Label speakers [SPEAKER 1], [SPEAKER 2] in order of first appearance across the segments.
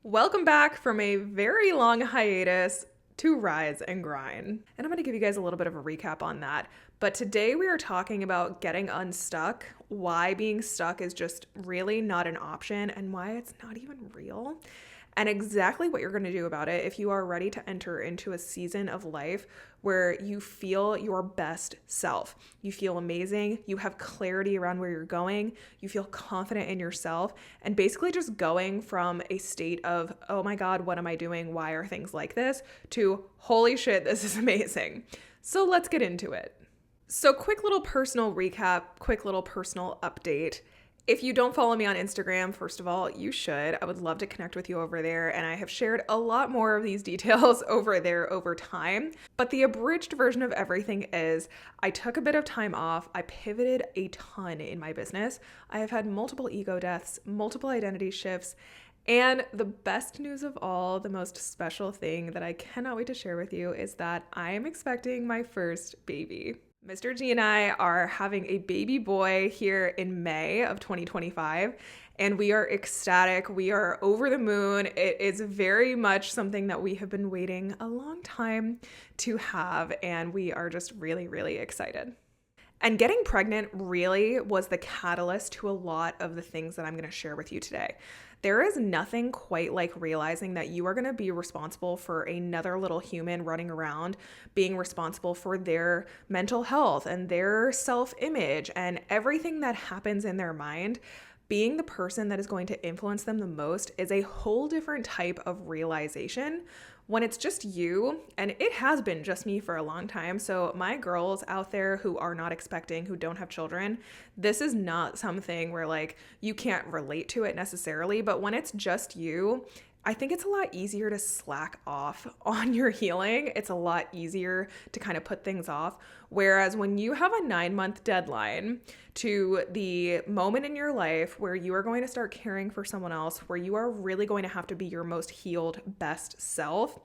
[SPEAKER 1] Welcome back from a very long hiatus to Rise and Grind. And I'm going to give you guys a little bit of a recap on that. But today we are talking about getting unstuck, why being stuck is just really not an option, and why it's not even real, and exactly what you're going to do about it if you are ready to enter into a season of life where you feel your best self. You feel amazing, you have clarity around where you're going, you feel confident in yourself, and basically just going from a state of, oh my God, what am I doing? Why are things like this? To, holy shit, this is amazing. So let's get into it. So quick little personal recap, quick little personal update. If you don't follow me on Instagram, first of all, you should. I would love to connect with you over there, and I have shared a lot more of these details over there over time. But the abridged version of everything is I took a bit of time off. I pivoted a ton in my business. I have had multiple ego deaths, multiple identity shifts, and the best news of all, the most special thing that I cannot wait to share with you is that I am expecting my first baby. Mr. G and I are having a baby boy here in May of 2025, and we are ecstatic. We are over the moon. It is very much something that we have been waiting a long time to have, and we are just really, really excited. And getting pregnant really was the catalyst to a lot of the things that I'm going to share with you today. There is nothing quite like realizing that you are going to be responsible for another little human running around, being responsible for their mental health and their self-image and everything that happens in their mind. Being the person that is going to influence them the most is a whole different type of realization when it's just you, and it has been just me for a long time. So my girls out there who are not expecting, who don't have children, this is not something where like you can't relate to it necessarily, but when it's just you, I think it's a lot easier to slack off on your healing. It's a lot easier to kind of put things off. Whereas when you have a 9-month deadline to the moment in your life where you are going to start caring for someone else, where you are really going to have to be your most healed, best self,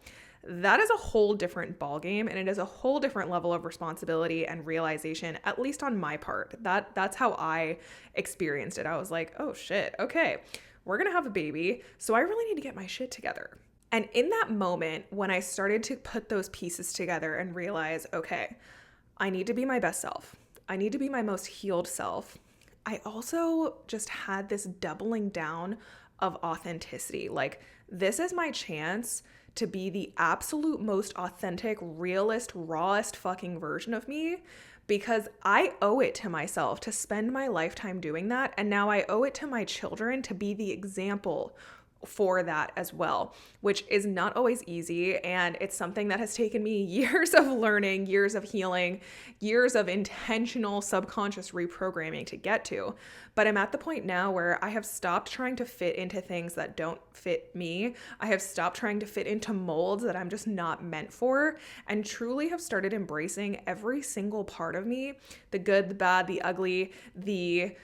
[SPEAKER 1] that is a whole different ballgame, and it is a whole different level of responsibility and realization, at least on my part. That's how I experienced it. I was like, oh shit, okay. We're going to have a baby, so I really need to get my shit together. And in that moment, when I started to put those pieces together and realize, okay, I need to be my best self. I need to be my most healed self. I also just had this doubling down of authenticity. Like, this is my chance to be the absolute most authentic, realist, rawest fucking version of me, because I owe it to myself to spend my lifetime doing that. And now I owe it to my children to be the example for that as well, which is not always easy. And it's something that has taken me years of learning, years of healing, years of intentional subconscious reprogramming to get to. But I'm at the point now where I have stopped trying to fit into things that don't fit me. I have stopped trying to fit into molds that I'm just not meant for, and truly have started embracing every single part of me, the good, the bad, the ugly, the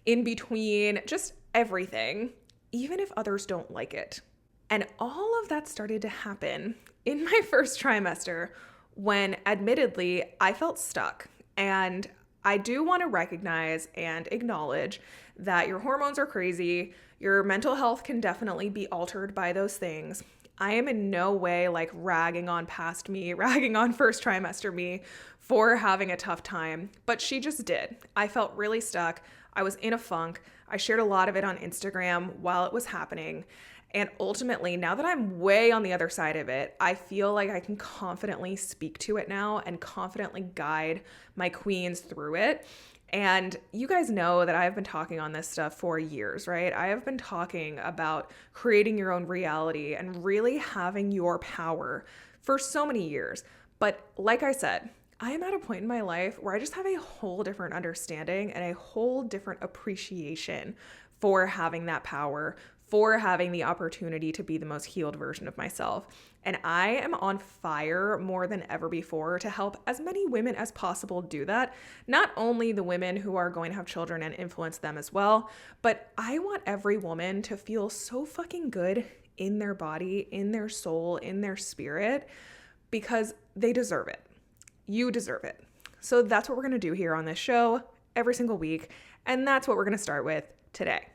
[SPEAKER 1] in between, just everything, even if others don't like it. And all of that started to happen in my first trimester when, admittedly, I felt stuck. And I do want to recognize and acknowledge that your hormones are crazy. Your mental health can definitely be altered by those things. I am in no way like ragging on past me, ragging on first trimester me for having a tough time, but she just did. I felt really stuck. I was in a funk. I shared a lot of it on Instagram while it was happening. And ultimately, now that I'm way on the other side of it, I feel like I can confidently speak to it now and confidently guide my queens through it. And you guys know that I've been talking on this stuff for years, right? I have been talking about creating your own reality and really having your power for so many years. But like I said, I am at a point in my life where I just have a whole different understanding and a whole different appreciation for having that power, for having the opportunity to be the most healed version of myself. And I am on fire more than ever before to help as many women as possible do that. Not only the women who are going to have children and influence them as well, but I want every woman to feel so fucking good in their body, in their soul, in their spirit, because they deserve it. You deserve it. So that's what we're going to do here on this show every single week. And that's what we're going to start with today.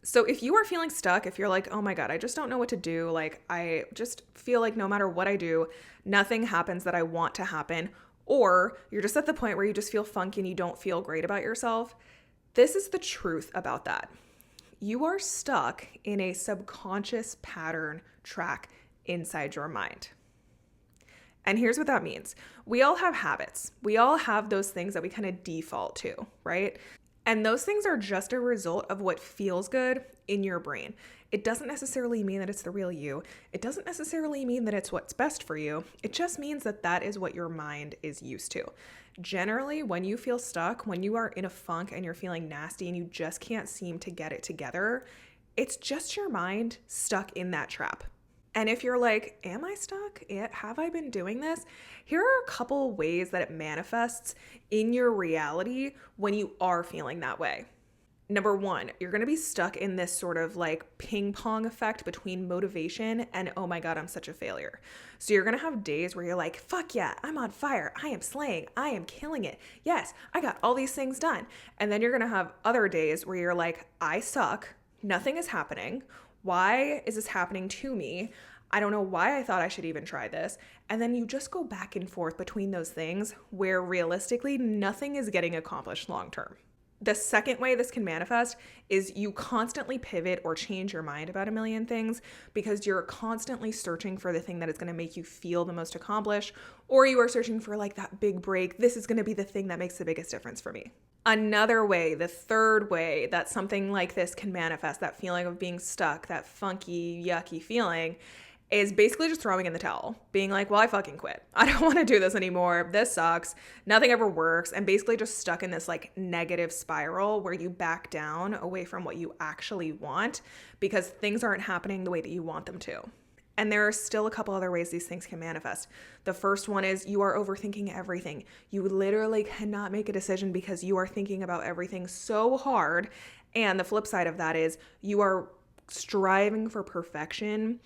[SPEAKER 1] So if you are feeling stuck, if you're like, oh my God, I just don't know what to do, like I just feel like no matter what I do, nothing happens that I want to happen, or you're just at the point where you just feel funky and you don't feel great about yourself, this is the truth about that. You are stuck in a subconscious pattern track inside your mind. And here's what that means. We all have habits. We all have those things that we kind of default to, right? And those things are just a result of what feels good in your brain. It doesn't necessarily mean that it's the real you. It doesn't necessarily mean that it's what's best for you. It just means that that is what your mind is used to. Generally, when you feel stuck, when you are in a funk and you're feeling nasty and you just can't seem to get it together, it's just your mind stuck in that trap. And if you're like, am I stuck? Have I been doing this? Here are a couple ways that it manifests in your reality when you are feeling that way. Number one, you're going to be stuck in this sort of like ping pong effect between motivation and, oh my God, I'm such a failure. So you're going to have days where you're like, fuck yeah, I'm on fire. I am slaying. I am killing it. Yes, I got all these things done. And then you're going to have other days where you're like, I suck. Nothing is happening. Why is this happening to me? I don't know why I thought I should even try this. And then you just go back and forth between those things where realistically nothing is getting accomplished long term. The second way this can manifest is you constantly pivot or change your mind about a million things because you're constantly searching for the thing that is going to make you feel the most accomplished, or you are searching for like that big break. This is going to be the thing that makes the biggest difference for me. Another way, the third way that something like this can manifest, that feeling of being stuck, that funky, yucky feeling, is basically just throwing in the towel, being like, well, I fucking quit. I don't want to do this anymore. This sucks. Nothing ever works. And basically just stuck in this like negative spiral where you back down away from what you actually want because things aren't happening the way that you want them to. And there are still a couple other ways these things can manifest. The first one is you are overthinking everything. You literally cannot make a decision because you are thinking about everything so hard. And the flip side of that is you are striving for perfection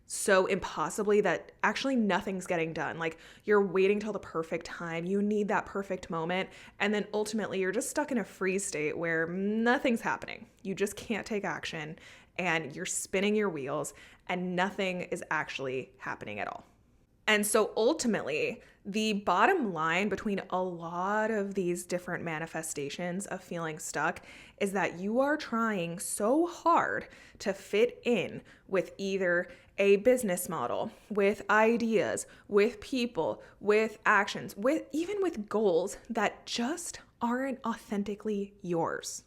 [SPEAKER 1] so impossibly that actually nothing's getting done. Like you're waiting till the perfect time. You need that perfect moment. And then ultimately you're just stuck in a freeze state where nothing's happening. You just can't take action and you're spinning your wheels and nothing is actually happening at all. And so ultimately, the bottom line between a lot of these different manifestations of feeling stuck is that you are trying so hard to fit in with either a business model, with ideas, with people, with actions, even with goals that just aren't authentically yours.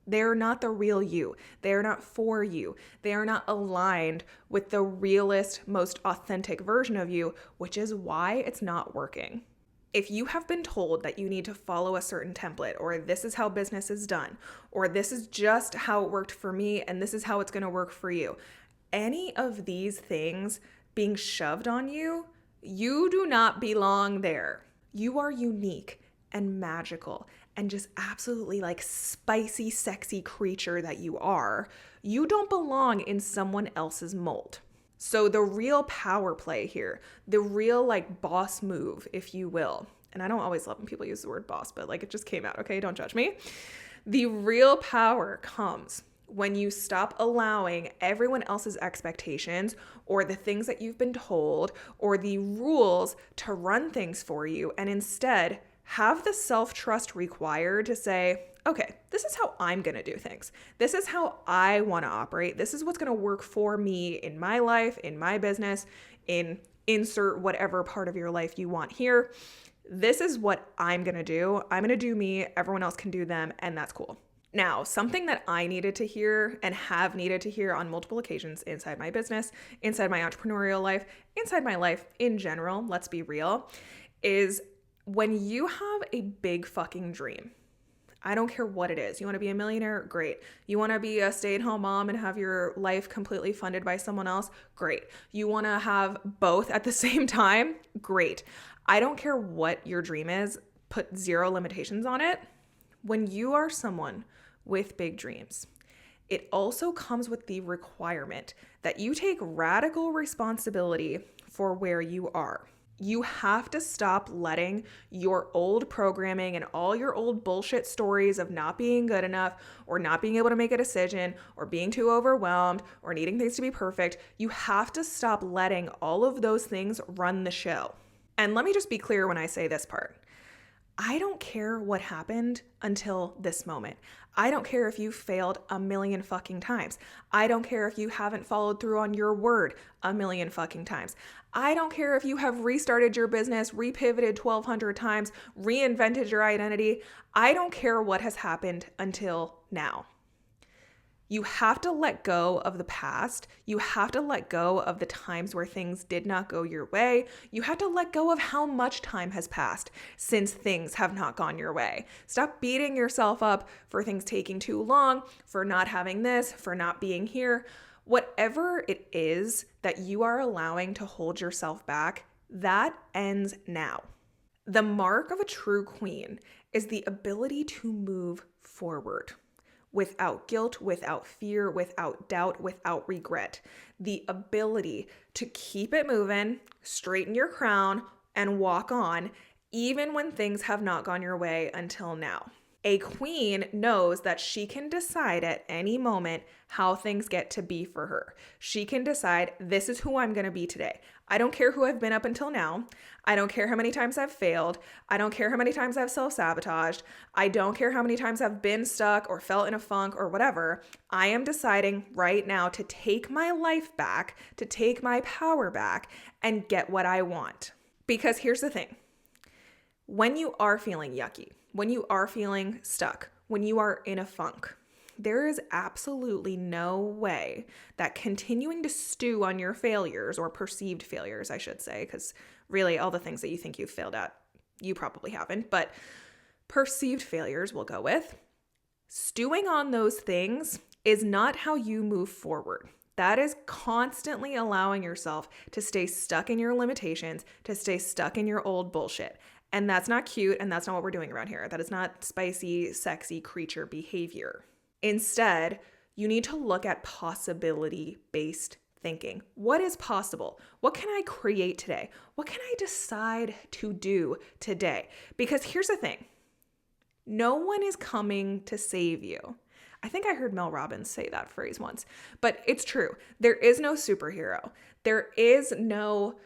[SPEAKER 1] They're not the real you. They're not for you. They are not aligned with the realest, most authentic version of you, which is why it's not working. If you have been told that you need to follow a certain template, or this is how business is done, or this is just how it worked for me and this is how it's going to work for you, any of these things being shoved on you, you do not belong there. You are unique and magical and just absolutely like spicy, sexy creature that you are. You don't belong in someone else's mold. So the real power play here, the real like boss move, if you will, and I don't always love when people use the word boss, but like it just came out, okay? Don't judge me. The real power comes when you stop allowing everyone else's expectations or the things that you've been told or the rules to run things for you, and instead have the self-trust required to say, okay, this is how I'm going to do things. This is how I want to operate. This is what's going to work for me in my life, in my business, in insert whatever part of your life you want here. This is what I'm going to do. I'm going to do me. Everyone else can do them, and that's cool. Now, something that I needed to hear and have needed to hear on multiple occasions inside my business, inside my entrepreneurial life, inside my life in general, let's be real, is when you have a big fucking dream. I don't care what it is. You want to be a millionaire? Great. You want to be a stay-at-home mom and have your life completely funded by someone else? Great. You want to have both at the same time? Great. I don't care what your dream is. Put zero limitations on it. When you are someone with big dreams, it also comes with the requirement that you take radical responsibility for where you are. You have to stop letting your old programming and all your old bullshit stories of not being good enough or not being able to make a decision or being too overwhelmed or needing things to be perfect. You have to stop letting all of those things run the show. And let me just be clear when I say this part. I don't care what happened until this moment. I don't care if you failed a million fucking times. I don't care if you haven't followed through on your word a million fucking times. I don't care if you have restarted your business, repivoted 1,200 times, reinvented your identity. I don't care what has happened until now. You have to let go of the past. You have to let go of the times where things did not go your way. You have to let go of how much time has passed since things have not gone your way. Stop beating yourself up for things taking too long, for not having this, for not being here. Whatever it is that you are allowing to hold yourself back, that ends now. The mark of a true queen is the ability to move forward. Without guilt, without fear, without doubt, without regret. The ability to keep it moving, straighten your crown, and walk on, even when things have not gone your way until now. A queen knows that she can decide at any moment how things get to be for her. She can decide, this is who I'm going to be today. I don't care who I've been up until now. I don't care how many times I've failed. I don't care how many times I've self-sabotaged. I don't care how many times I've been stuck or felt in a funk or whatever. I am deciding right now to take my life back, to take my power back, and get what I want. Because here's the thing. When you are feeling yucky, when you are feeling stuck, when you are in a funk, there is absolutely no way that continuing to stew on your failures, or perceived failures, I should say, because really all the things that you think you've failed at, you probably haven't, but perceived failures we'll go with. Stewing on those things is not how you move forward. That is constantly allowing yourself to stay stuck in your limitations, to stay stuck in your old bullshit. And that's not cute, and that's not what we're doing around here. That is not spicy, sexy creature behavior. Instead, you need to look at possibility-based thinking. What is possible? What can I create today? What can I decide to do today? Because here's the thing. No one is coming to save you. I think I heard Mel Robbins say that phrase once, but it's true. There is no superhero. There is no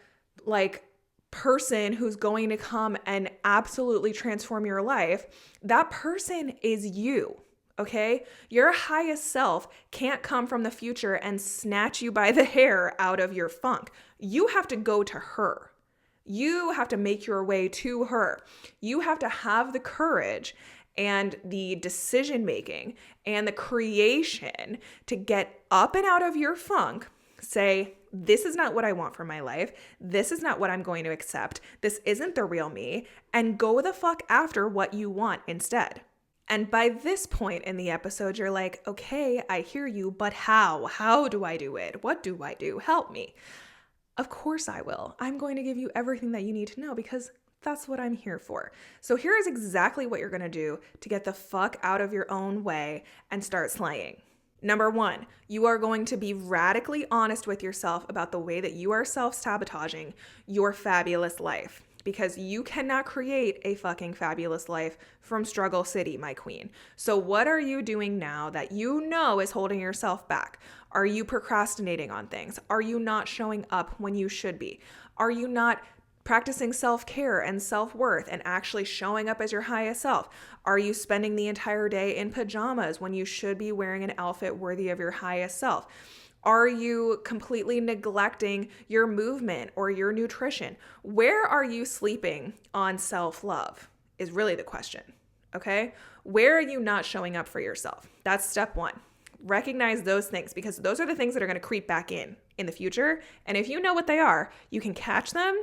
[SPEAKER 1] person who's going to come and absolutely transform your life. That person is you. Okay? Your highest self can't come from the future and snatch you by the hair out of your funk. You have to go to her. You have to make your way to her. You have to have the courage and the decision making and the creation to get up and out of your funk, say, this is not what I want for my life. This is not what I'm going to accept. This isn't the real me, and go the fuck after what you want instead. And by this point in the episode, you're like, okay, I hear you, but how? How do I do it? What do I do? Help me. Of course I will. I'm going to give you everything that you need to know because that's what I'm here for. So here is exactly what you're going to do to get the fuck out of your own way and start slaying. Number 1, you are going to be radically honest with yourself about the way that you are self-sabotaging your fabulous life. Because you cannot create a fucking fabulous life from struggle city, my queen. So what are you doing now that you know is holding yourself back? Are you procrastinating on things? Are you not showing up when you should be? Are you not practicing self-care and self-worth and actually showing up as your highest self? Are you spending the entire day in pajamas when you should be wearing an outfit worthy of your highest self? Are you completely neglecting your movement or your nutrition? Where are you sleeping on self-love is really the question, okay? Where are you not showing up for yourself? That's step 1. Recognize those things because those are the things that are going to creep back in the future. And if you know what they are, you can catch them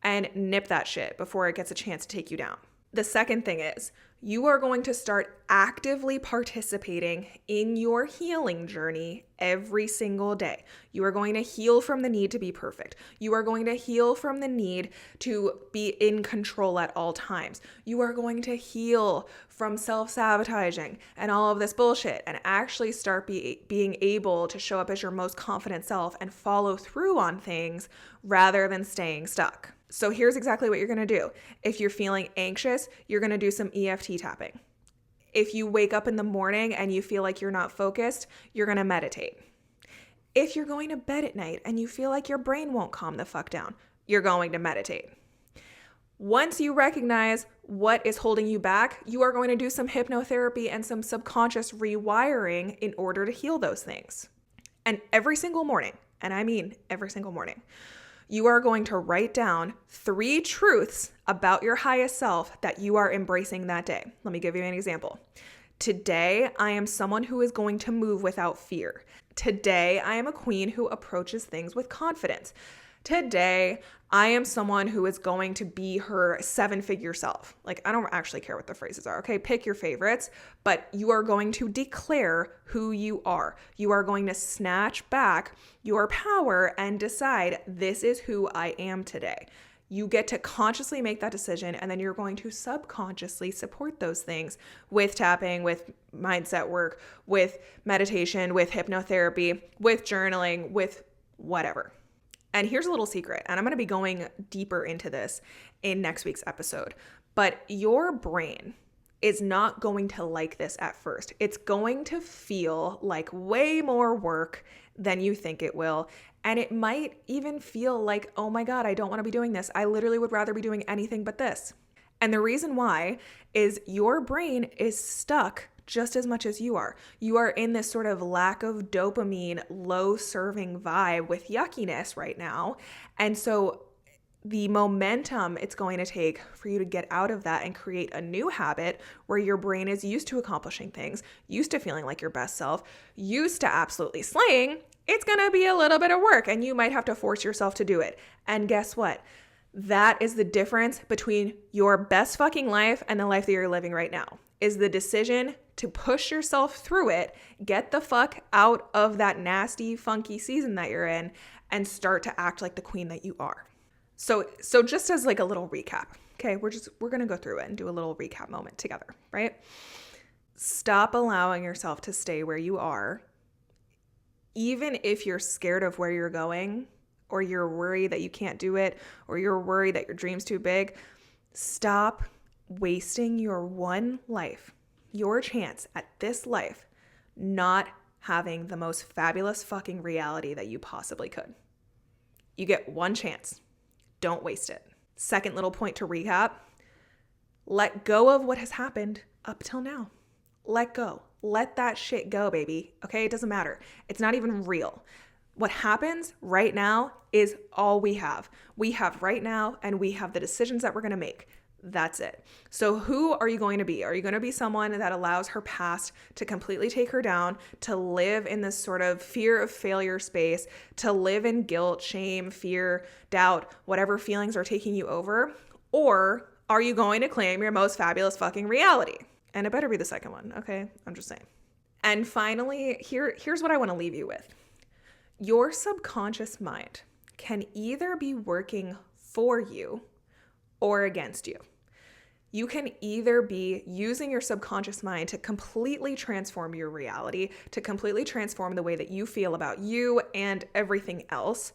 [SPEAKER 1] and nip that shit before it gets a chance to take you down. The second thing is You are going to start actively participating in your healing journey every single day. You are going to heal from the need to be perfect. You are going to heal from the need to be in control at all times. You are going to heal from self-sabotaging and all of this bullshit and actually start being able to show up as your most confident self and follow through on things rather than staying stuck. So here's exactly what you're going to do. If you're feeling anxious, you're going to do some EFT tapping. If you wake up in the morning and you feel like you're not focused, you're going to meditate. If you're going to bed at night and you feel like your brain won't calm the fuck down, you're going to meditate. Once you recognize what is holding you back, you are going to do some hypnotherapy and some subconscious rewiring in order to heal those things. And every single morning, and I mean every single morning, you are going to write down 3 truths about your highest self that you are embracing that day. Let me give you an example. Today, I am someone who is going to move without fear. Today, I am a queen who approaches things with confidence. Today, I am someone who is going to be her 7-figure self. Like, I don't actually care what the phrases are, okay? Pick your favorites, but you are going to declare who you are. You are going to snatch back your power and decide, this is who I am today. You get to consciously make that decision, and then you're going to subconsciously support those things with tapping, with mindset work, with meditation, with hypnotherapy, with journaling, with whatever. And here's a little secret, and I'm going to be going deeper into this in next week's episode, but your brain is not going to like this at first. It's going to feel like way more work than you think it will. And it might even feel like, oh my God, I don't want to be doing this. I literally would rather be doing anything but this. And the reason why is your brain is stuck just as much as you are. You are in this sort of lack of dopamine, low serving vibe with yuckiness right now. And so the momentum it's going to take for you to get out of that and create a new habit where your brain is used to accomplishing things, used to feeling like your best self, used to absolutely slaying, it's going to be a little bit of work and you might have to force yourself to do it. And guess what? That is the difference between your best fucking life and the life that you're living right now, is the decision to push yourself through it, get the fuck out of that nasty, funky season that you're in, and start to act like the queen that you are. So just as like a little recap, okay, we're going to go through it and do a little recap moment together, right? Stop allowing yourself to stay where you are, even if you're scared of where you're going, or you're worried that you can't do it, or you're worried that your dream's too big. Stop wasting your one life, your chance at this life, not having the most fabulous fucking reality that you possibly could. You get one chance. Don't waste it. Second little point to recap, let go of what has happened up till now. Let go. Let that shit go, baby. Okay, it doesn't matter. It's not even real. What happens right now is all we have. We have right now, and we have the decisions that we're going to make. That's it. So who are you going to be? Are you going to be someone that allows her past to completely take her down, to live in this sort of fear of failure space, to live in guilt, shame, fear, doubt, whatever feelings are taking you over? Or are you going to claim your most fabulous fucking reality? And it better be the second one, okay? I'm just saying. And finally, here's what I want to leave you with. Your subconscious mind can either be working for you or against you. You can either be using your subconscious mind to completely transform your reality, to completely transform the way that you feel about you and everything else,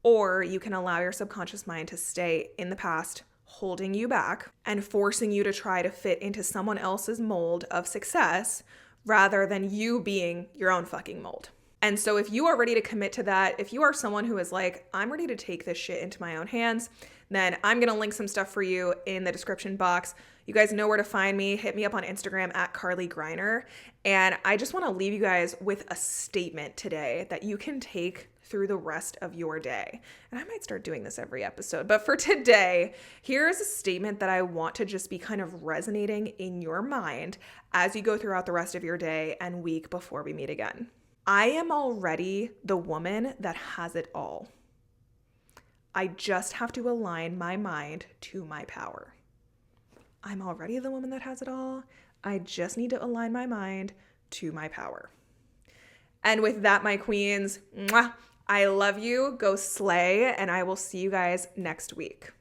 [SPEAKER 1] or you can allow your subconscious mind to stay in the past, holding you back and forcing you to try to fit into someone else's mold of success rather than you being your own fucking mold. And so if you are ready to commit to that, if you are someone who is like, I'm ready to take this shit into my own hands, then I'm going to link some stuff for you in the description box. You guys know where to find me. Hit me up on Instagram at Carly Greiner. And I just want to leave you guys with a statement today that you can take through the rest of your day. And I might start doing this every episode. But for today, here is a statement that I want to just be kind of resonating in your mind as you go throughout the rest of your day and week before we meet again. I am already the woman that has it all. I just have to align my mind to my power. I'm already the woman that has it all. I just need to align my mind to my power. And with that, my queens, mwah, I love you. Go slay, and I will see you guys next week.